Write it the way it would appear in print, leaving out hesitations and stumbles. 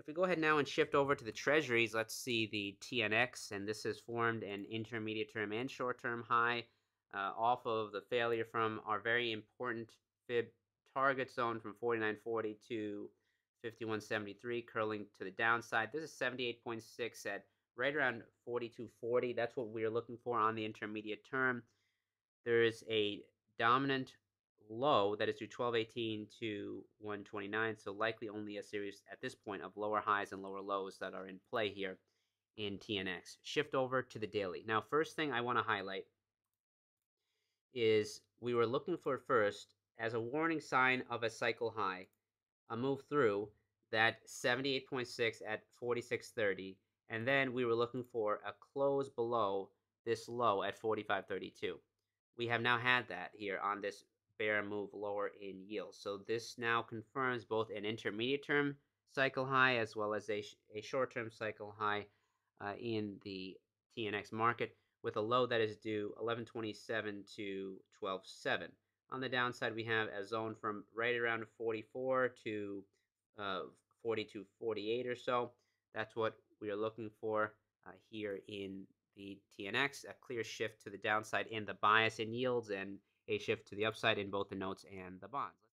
If we go ahead now and shift over to the treasuries, let's see the TNX, and this has formed an intermediate term and short term high off of the failure from our very important fib target zone from 49.40 to 51.73, curling to the downside. This is 78.6 at right around 42.40. That's what we're looking for on the intermediate term. There is a dominant low that is through 1218 to 129, so likely only a series at this point of lower highs and lower lows that are in play here in TNX. Shift over to the daily. Now, first thing I want to highlight is we were looking for first as a warning sign of a cycle high, a move through that 78.6 at 46.30, and then we were looking for a close below this low at 45.32. We have now had that here on this bear move lower in yield. So this now confirms both an intermediate term cycle high as well as a short term cycle high in the TNX market with a low that is due 1127 to 12.7. On the downside, we have a zone from right around 44 to 42.48 or so. That's what we are looking for here in the TNX, a clear shift to the downside in the bias in yields and a shift to the upside in both the notes and the bonds.